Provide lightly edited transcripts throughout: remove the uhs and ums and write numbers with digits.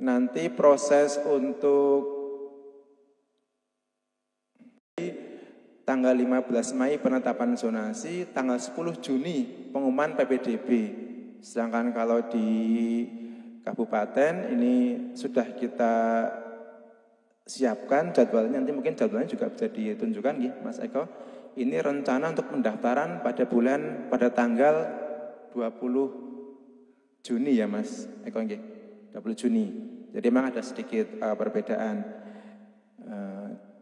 nanti proses untuk tanggal 15 Mei penetapan zonasi, tanggal 10 Juni pengumuman PPDB. Sedangkan kalau di kabupaten ini sudah kita siapkan jadwalnya, nanti mungkin jadwalnya juga bisa ditunjukkan ya Mas Eko. Ini rencana untuk pendaftaran pada tanggal 20 Juni ya Mas Eko nggih. 20 Juni. Jadi memang ada sedikit perbedaan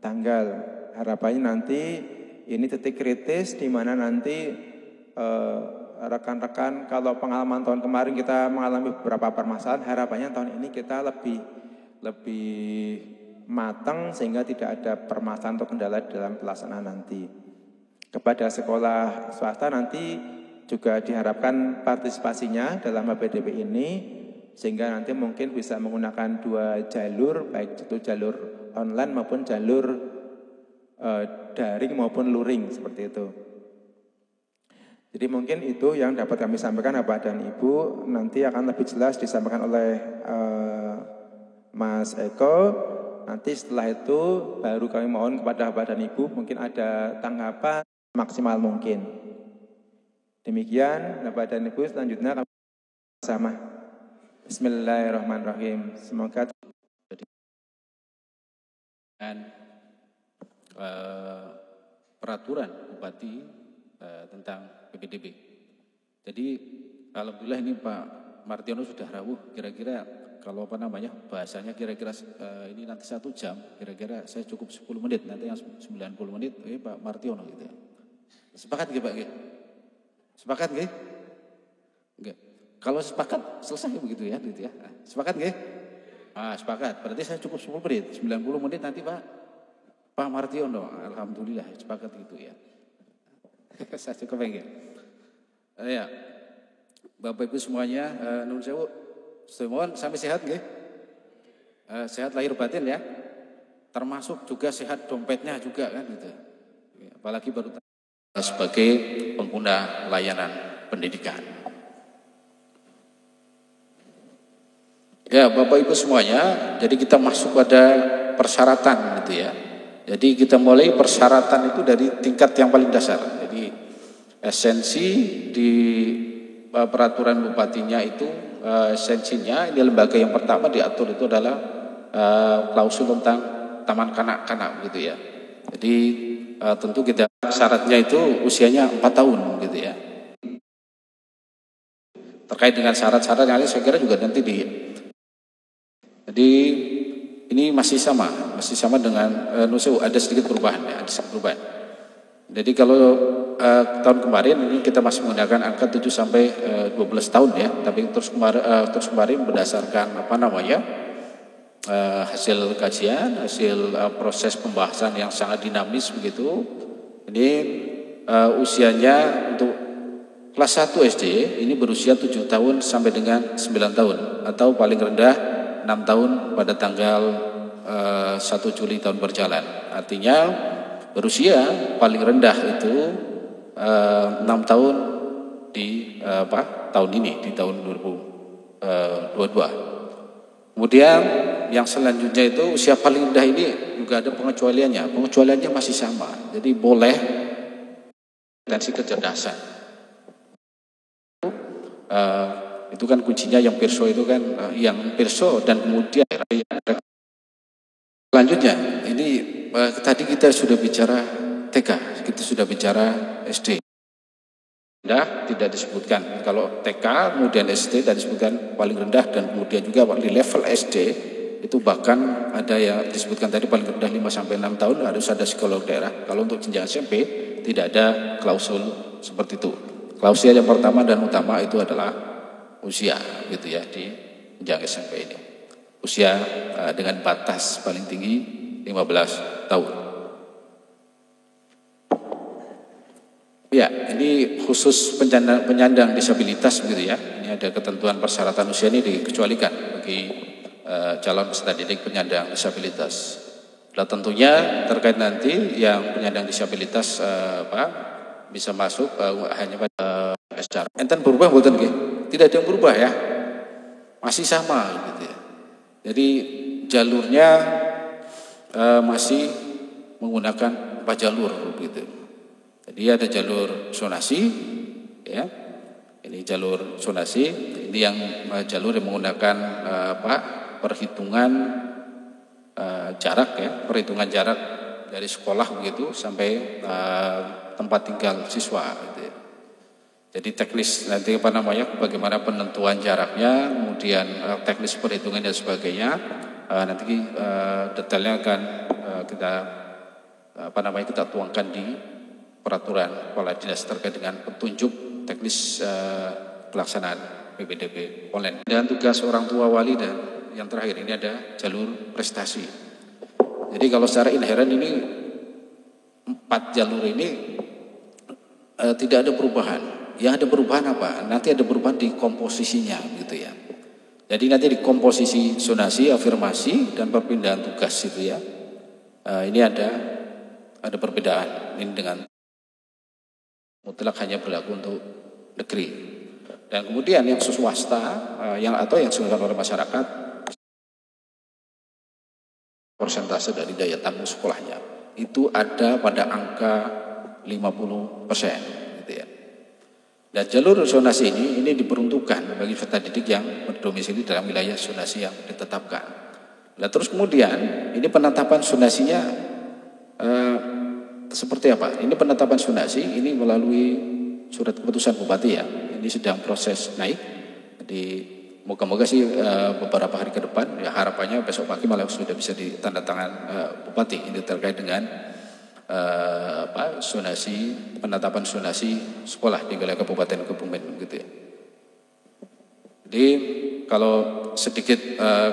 tanggal. Harapannya nanti ini titik kritis di mana nanti rekan-rekan, kalau pengalaman tahun kemarin kita mengalami beberapa permasalahan, harapannya tahun ini kita lebih matang sehingga tidak ada permasalahan atau kendala dalam pelaksanaan nanti. Kepada sekolah swasta nanti juga diharapkan partisipasinya dalam PPDB ini, sehingga nanti mungkin bisa menggunakan 2 jalur, baik itu jalur online maupun jalur daring maupun luring seperti itu. Jadi mungkin itu yang dapat kami sampaikan Bapak dan Ibu. Nanti akan lebih jelas disampaikan oleh Mas Eko. Nanti setelah itu baru kami mohon kepada Bapak dan Ibu mungkin ada tanggapan maksimal mungkin. Demikian Bapak dan Ibu, selanjutnya kami bersama. Bismillahirrahmanirrahim. Semoga peraturan Bupati tentang PPDB. Jadi alhamdulillah ini Pak Martiono sudah rawuh, kira-kira kalau bahasanya kira-kira ini nanti 1 jam, kira-kira saya cukup 10 menit, nanti yang 90 menit Pak Martiono gitu ya. Sepakat nggih Pak nggih? Sepakat nggih? Enggak. Kalau sepakat selesai begitu ya gitu ya. Sepakat nggih? Sepakat. Berarti saya cukup 10 menit, 90 menit nanti Pak Martiono. Alhamdulillah sepakat gitu ya. Saya cukup pengen. Ya. Bapak Ibu semuanya, nuwun sewu. Mohon sampai sehat nggih. Sehat lahir batin ya. Termasuk juga sehat dompetnya juga kan gitu. Apalagi baru sebagai pengguna layanan pendidikan. Ya, Bapak Ibu semuanya, jadi kita masuk pada persyaratan gitu ya. Jadi kita mulai persyaratan itu dari tingkat yang paling dasar. Jadi esensi di peraturan bupatinya itu, esensinya ini lembaga yang pertama diatur itu adalah klausul tentang taman kanak-kanak gitu ya. Jadi tentu kita syaratnya itu usianya 4 tahun gitu ya. Terkait dengan syarat-syarat yang lain saya kira juga nanti jadi ini masih sama dengan ada sedikit perubahan ya, ada sedikit perubahan. Jadi kalau tahun kemarin ini kita masih menggunakan angka 7 sampai 12 tahun ya, tapi terus kemarin berdasarkan hasil kajian, hasil proses pembahasan yang sangat dinamis begitu. Ini usianya untuk kelas 1 SD ini berusia 7 tahun sampai dengan 9 tahun atau paling rendah 6 tahun pada tanggal 1 Juli tahun berjalan. Artinya berusia paling rendah itu 6 tahun di tahun ini, di tahun 2022. Kemudian yang selanjutnya itu usia paling rendah ini juga ada pengecualiannya. Pengecualiannya masih sama. Jadi boleh potensi kecerdasan. Itu kan kuncinya yang pirso itu kan yang pirso dan kemudian selanjutnya ini tadi kita sudah bicara TK, kita sudah bicara SD. Tidak disebutkan kalau TK kemudian SD tidak disebutkan paling rendah dan kemudian juga di level SD itu bahkan ada yang disebutkan tadi paling rendah 5 sampai 6 tahun harus ada psikolog daerah. Kalau untuk jenjang SMP tidak ada klausul seperti itu. Klausul yang pertama dan utama itu adalah usia gitu ya di jenjang SMP ini. Usia dengan batas paling tinggi 15 tahun. Ya, ini khusus penyandang disabilitas begitu ya. Ini ada ketentuan persyaratan usia ini dikecualikan bagi calon peserta didik penyandang disabilitas. Nah tentunya terkait nanti yang penyandang disabilitas bisa masuk hanya pada secara. Enten berubah bukan nggih? Tidak ada yang berubah ya. Masih sama gitu ya. Jadi jalurnya masih menggunakan 4 jalur gitu. Jadi ada jalur zonasi, ya. Ini jalur zonasi, ini yang jalur yang menggunakan perhitungan jarak, ya, perhitungan jarak dari sekolah begitu sampai tempat tinggal siswa. Gitu ya. Jadi teknis nanti bagaimana penentuan jaraknya, kemudian teknis perhitungan dan sebagainya, nanti detailnya akan kita tuangkan di peraturan kepala dinas terkait dengan petunjuk teknis pelaksanaan PPDB online. Dan tugas orang tua wali dan yang terakhir ini ada jalur prestasi. Jadi kalau secara inheren ini 4 jalur ini tidak ada perubahan. Yang ada perubahan apa? Nanti ada perubahan di komposisinya gitu ya. Jadi nanti di komposisi zonasi, afirmasi dan perpindahan tugas itu ya. Ini ada perbedaan. Ini dengan mutlak hanya berlaku untuk negeri. Dan kemudian yang swasta yang diselenggarakan oleh masyarakat, persentase dari daya tampung sekolahnya itu ada pada angka 50% gitu ya. Dan jalur zonasi ini diperuntukkan bagi peserta didik yang berdomisili dalam wilayah zonasi yang ditetapkan. Nah terus kemudian ini penetapan zonasinya seperti apa? Ini penetapan zonasi ini melalui surat keputusan bupati ya. Ini sedang proses naik. Jadi moga-moga sih beberapa hari ke depan ya, harapannya besok pagi malah sudah bisa ditandatangan bupati. Ini terkait dengan penetapan zonasi sekolah di wilayah Kabupaten Kebumen gitu ya. Jadi kalau sedikit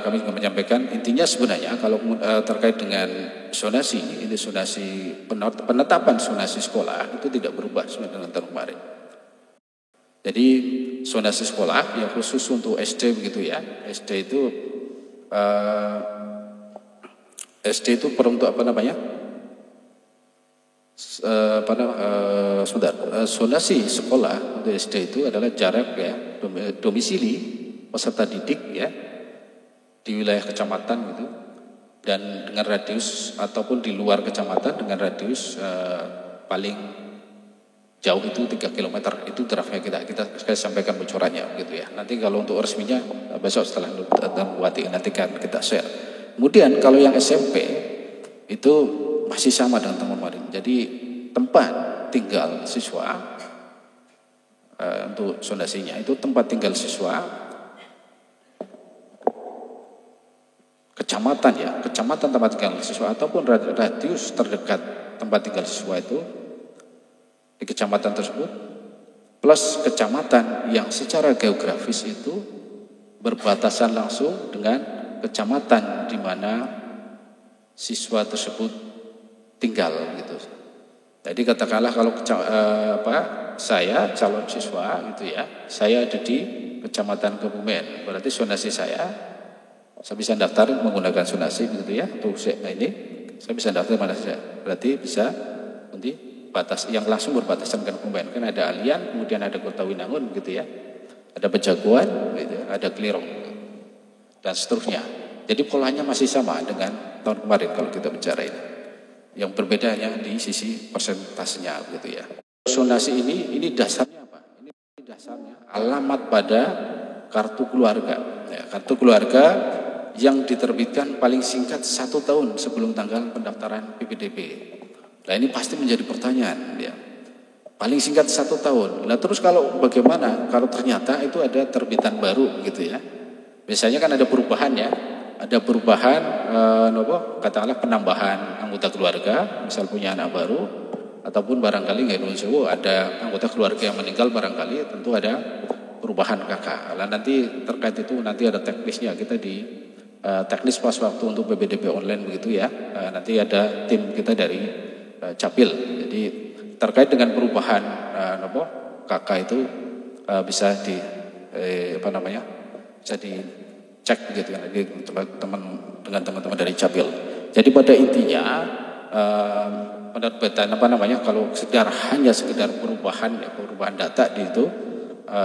kami juga menyampaikan intinya sebenarnya kalau terkait dengan zonasi, ini zonasi penetapan zonasi sekolah itu tidak berubah sebenarnya dengan tahun kemarin. Jadi zonasi sekolah yang khusus untuk SD begitu ya. SD itu peruntuk zonasi sekolah untuk SD itu adalah jarak ya domisili peserta didik ya di wilayah kecamatan gitu, dan dengan radius ataupun di luar kecamatan dengan radius paling jauh itu 3 km. Itu draftnya kita sampaikan bocorannya gitu ya. Nanti kalau untuk resminya besok setelah Bupati nanti kan kita share. Kemudian kalau yang SMP itu masih sama dengan tahun kemarin. Jadi tempat tinggal siswa untuk zonasinya itu tempat tinggal siswa kecamatan tempat tinggal siswa ataupun radius terdekat tempat tinggal siswa itu di kecamatan tersebut plus kecamatan yang secara geografis itu berbatasan langsung dengan kecamatan di mana siswa tersebut tinggal gitu. Jadi katakanlah kalau saya calon siswa gitu ya, saya ada di Kecamatan Kebumen, berarti zonasi saya bisa daftar menggunakan zonasi gitu ya. Untuk ini saya bisa daftar mana saja. Berarti bisa nanti batas yang langsung berbatasan dengan Kebumen. Kan ada Alian, kemudian ada Kota Winangun gitu ya. Ada Pejaguan, gitu, ada Klirong dan seterusnya. Jadi polanya masih sama dengan tahun kemarin kalau kita bicara ini. Yang berbeda hanya di sisi persentasenya gitu ya. Zonasi ini dasarnya apa? Ini dasarnya alamat pada kartu keluarga. Ya, kartu keluarga yang diterbitkan paling singkat 1 tahun sebelum tanggal pendaftaran PPDB. Nah ini pasti menjadi pertanyaan ya. Paling singkat 1 tahun. Nah terus bagaimana kalau ternyata itu ada terbitan baru gitu ya. Biasanya kan ada perubahan ya. Ada perubahan katakanlah penambahan anggota keluarga, misal punya anak baru, ataupun barangkali ada anggota keluarga yang meninggal, barangkali tentu ada perubahan kakak. Nah nanti terkait itu nanti ada teknisnya, kita di teknis pas waktu untuk PPDB online begitu ya. Nanti ada tim kita dari Capil. Jadi terkait dengan perubahan kakak itu bisa bisa dicek begitu ya dengan teman-teman dari Capil. Jadi pada intinya penerbitan kalau hanya sekedar perubahan data di itu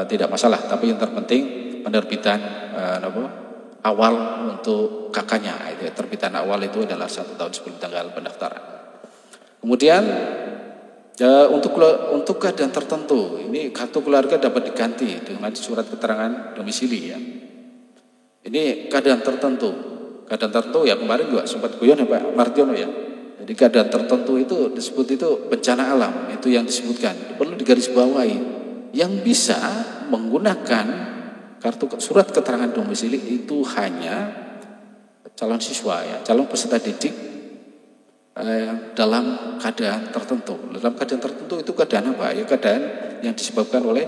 tidak masalah, tapi yang terpenting penerbitan awal untuk kakaknya. Itu terbitan awal itu adalah 1 tahun sebelum tanggal pendaftaran. Kemudian untuk keadaan tertentu, ini kartu keluarga dapat diganti dengan surat keterangan domisili ya. Ini keadaan tertentu ya, kemarin juga sempat guyon ya Pak Martiono ya. Jadi keadaan tertentu itu disebut itu bencana alam, itu yang disebutkan. Perlu digarisbawahi, yang bisa menggunakan kartu surat keterangan domisili itu hanya calon siswa ya, calon peserta didik dalam keadaan tertentu. Dalam keadaan tertentu itu keadaan apa? Ya keadaan yang disebabkan oleh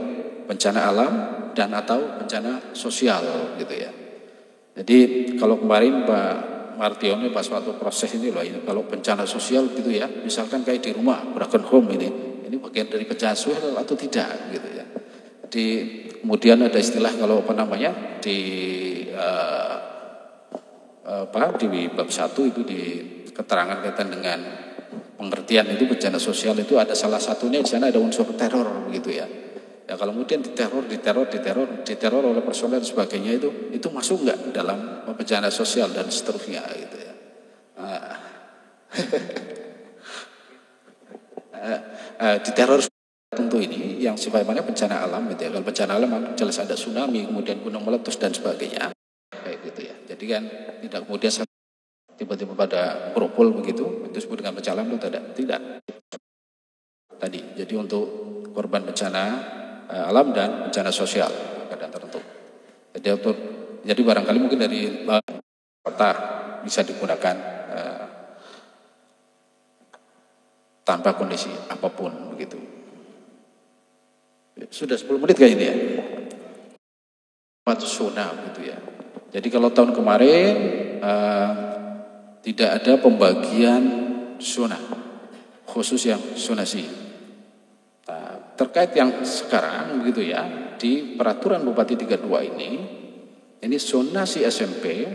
bencana alam dan atau bencana sosial gitu ya. Jadi kalau kemarin Pak Martiono pas waktu proses ini loh, ini kalau bencana sosial gitu ya, misalkan kayak di rumah broken home ini bagian dari bencana sosial atau tidak gitu ya. Jadi kemudian ada istilah kalau apa namanya di bab 1 itu di keterangan kaitan dengan pengertian itu bencana sosial itu ada salah satunya di sana ada unsur teror gitu ya. Ya kalau kemudian diteror oleh personel dan sebagainya itu masuk nggak dalam bencana sosial dan seterusnya gitu ya. Diteror tentu ini yang sifatnya bencana alam gitu ya. Kalau bencana alam jelas ada tsunami, kemudian gunung meletus dan sebagainya kayak gitu ya. Jadi kan tidak kemudian tiba-tiba pada beropol begitu itu disebut dengan bencana alam itu tidak. Tadi jadi untuk korban bencana alam dan bencana sosial keadaan tertentu. Jadi barangkali mungkin dari kota bisa digunakan tanpa kondisi apapun begitu. Sudah 10 menit kayak ini ya. Zona gitu ya. Jadi kalau tahun kemarin tidak ada pembagian zona khusus yang zonasi. Terkait yang sekarang begitu ya, di peraturan Bupati 32 ini zonasi SMP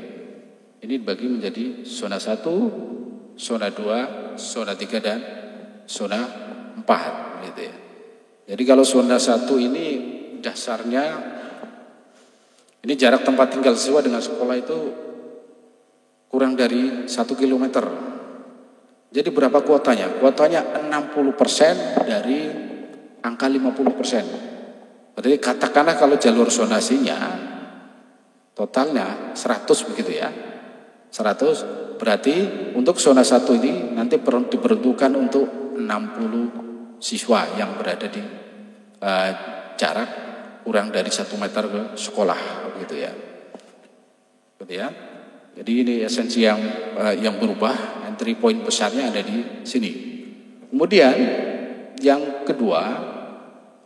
ini dibagi menjadi zona 1, zona 2, zona 3 dan zona 4 gitu ya. Jadi kalau zona 1 ini dasarnya ini jarak tempat tinggal siswa dengan sekolah itu kurang dari 1 kilometer. Jadi berapa kuotanya? Kuotanya 60% dari angka 50%. Berarti katakanlah kalau jalur zonasinya totalnya 100 begitu ya. 100 berarti untuk zona 1 ini nanti diperuntukkan untuk 60 siswa yang berada di jarak kurang dari 1 meter ke sekolah begitu ya. Gitu ya. Jadi ini esensi yang berubah, entry point besarnya ada di sini. Kemudian yang kedua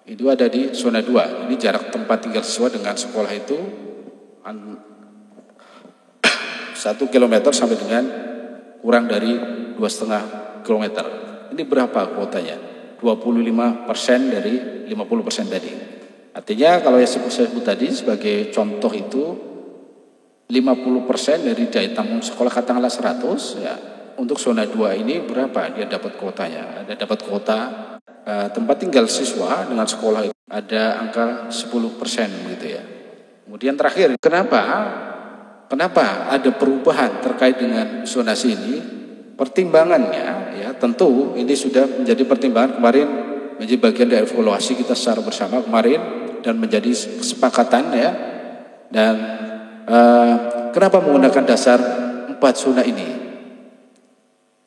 itu ada di zona 2. Ini jarak tempat tinggal siswa dengan sekolah itu 1 kilometer sampai dengan kurang dari 2,5 kilometer. Ini berapa kuotanya? 25% dari 50% tadi. Artinya kalau yang saya sebut tadi sebagai contoh itu 50% dari daya tampung sekolah katakanlah 100 ya. Untuk zona 2 ini berapa dia dapat kuotanya? Ada dapat kuota tempat tinggal siswa dengan sekolah itu ada angka 10% gitu ya. Kemudian terakhir, kenapa ada perubahan terkait dengan zonasi ini? Pertimbangannya ya tentu ini sudah menjadi pertimbangan kemarin, menjadi bagian dari evaluasi kita secara bersama kemarin dan menjadi kesepakatan ya. Dan kenapa menggunakan dasar 4 zona ini?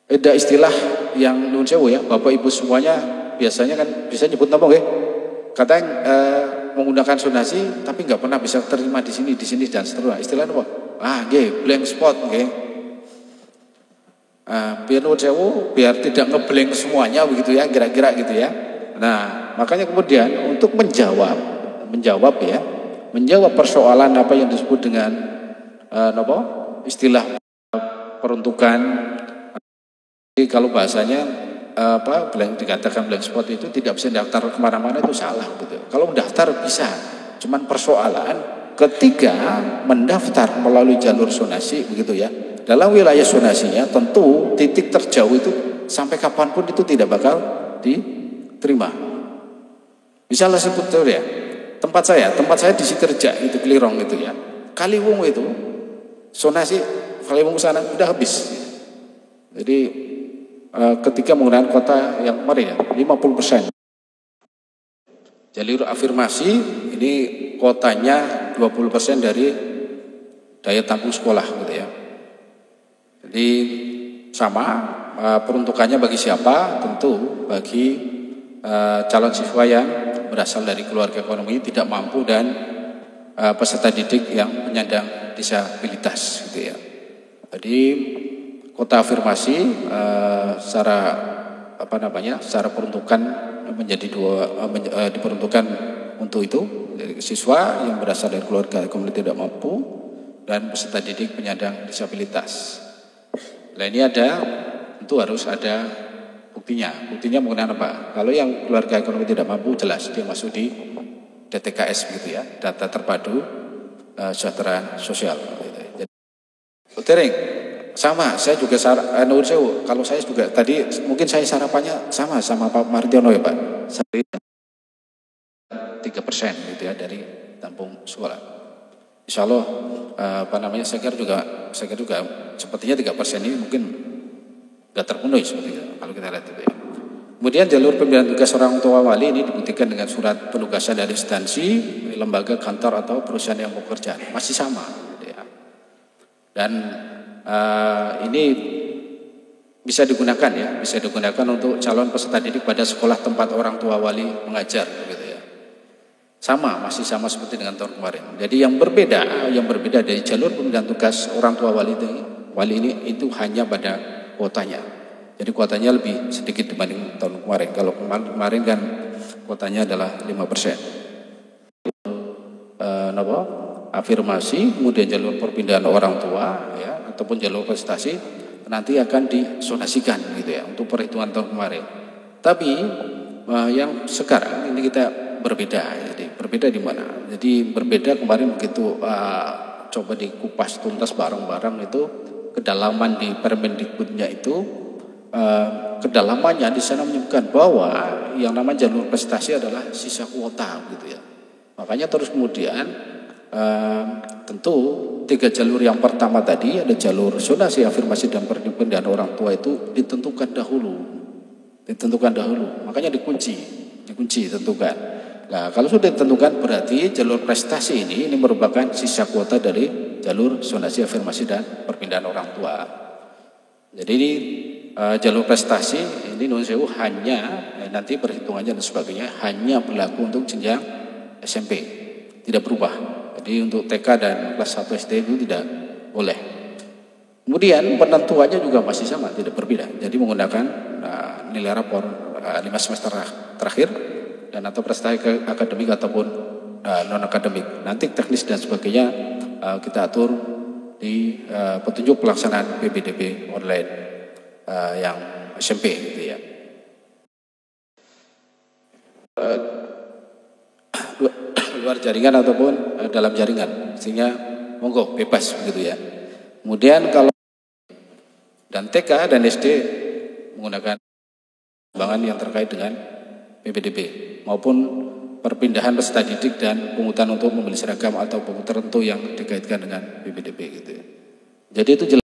Ada istilah yang nun sewu ya, Bapak Ibu semuanya biasanya kan bisa nyebut nama ya. Kadang menggunakan zonasi tapi nggak pernah bisa terima di sini dan seterusnya. Istilah apa? Blank spot biar nun sewu, biar tidak ngeblank semuanya begitu ya, kira-kira gitu ya. Nah, makanya kemudian untuk menjawab persoalan apa yang disebut dengan istilah peruntukan. Jadi kalau bahasanya dikatakan blank spot itu tidak bisa daftar kemana-mana itu salah gitu. Kalau mendaftar bisa, cuman persoalan ketika mendaftar melalui jalur zonasi begitu ya. Dalam wilayah zonasinya tentu titik terjauh itu sampai kapanpun itu tidak bakal diterima. Misalnya sebut ya, tempat saya di Sikerja itu Klirong itu ya. Kaliwung itu zonasi Kaliwungu sana udah habis. Jadi ketika menggunakan kota yang kemarin ya 50%. Jalur afirmasi ini kotanya 20% dari daya tampung sekolah gitu ya. Jadi sama peruntukannya bagi siapa? Tentu bagi calon siswa yang berasal dari keluarga ekonomi tidak mampu dan peserta didik yang penyandang disabilitas gitu ya. Jadi kota afirmasi secara secara peruntukan menjadi diperuntukkan untuk itu siswa yang berasal dari keluarga ekonomi tidak mampu dan peserta didik penyandang disabilitas. Nah ini tentu harus ada buktinya. Buktinya menggunakan apa? Kalau yang keluarga ekonomi tidak mampu jelas dia masuk di DTKS gitu ya, data terpadu kesejahteraan sosial. Jadi, Tering sama, saya juga kalau saya juga tadi mungkin saya sarapannya sama Pak Martiono ya Pak. 3% gitu ya dari tampung sekolah. Insya Allah saya kira juga sepertinya 3% ini mungkin nggak terpenuhi seperti itu kalau kita lihat itu ya. Kemudian jalur pembinaan tugas orang tua wali ini dibuktikan dengan surat penugasan dari instansi, lembaga, kantor atau perusahaan yang bekerja masih sama gitu ya. Dan ini bisa digunakan untuk calon peserta didik pada sekolah tempat orang tua wali mengajar gitu ya. Masih sama seperti dengan tahun kemarin. Jadi yang berbeda dari jalur pembinaan tugas orang tua wali ini itu hanya pada kuotanya. Jadi kuotanya lebih sedikit dibanding tahun kemarin. Kalau kemarin kan kuotanya adalah 5%. Afirmasi, kemudian jalur perpindahan orang tua ya, ataupun jalur prestasi nanti akan disonasikan gitu ya untuk perhitungan tahun kemarin. Tapi yang sekarang ini kita berbeda. Jadi berbeda di mana? Jadi berbeda kemarin begitu coba dikupas tuntas bareng-bareng itu kedalaman di Permendikbudnya itu kedalamannya di sana menyebutkan bahwa yang namanya jalur prestasi adalah sisa kuota gitu ya. Makanya terus kemudian tentu 3 jalur yang pertama tadi ada jalur zonasi, afirmasi dan perpindahan orang tua itu ditentukan dahulu. Makanya dikunci tentukan. Nah, kalau sudah ditentukan berarti jalur prestasi ini merupakan sisa kuota dari jalur zonasi, afirmasi dan perpindahan orang tua. Jadi ini jalur prestasi ini non sewu hanya nanti perhitungannya dan sebagainya hanya berlaku untuk jenjang SMP, tidak berubah. Jadi untuk TK dan kelas 1 SD itu tidak boleh. Kemudian penentuannya juga masih sama, tidak berbeda. Jadi menggunakan nilai rapor 5 semester terakhir dan atau prestasi akademik ataupun non akademik. Nanti teknis dan sebagainya kita atur di petunjuk pelaksanaan PPDB online yang SMP gitu ya. Luar jaringan ataupun dalam jaringan, sehingga monggo bebas begitu ya. Kemudian kalau dan TK dan SD menggunakan pengembangan yang terkait dengan PPDB maupun perpindahan peserta didik dan pungutan untuk membeli seragam atau buku tertentu yang dikaitkan dengan PPDB gitu ya. Jadi itu jelas.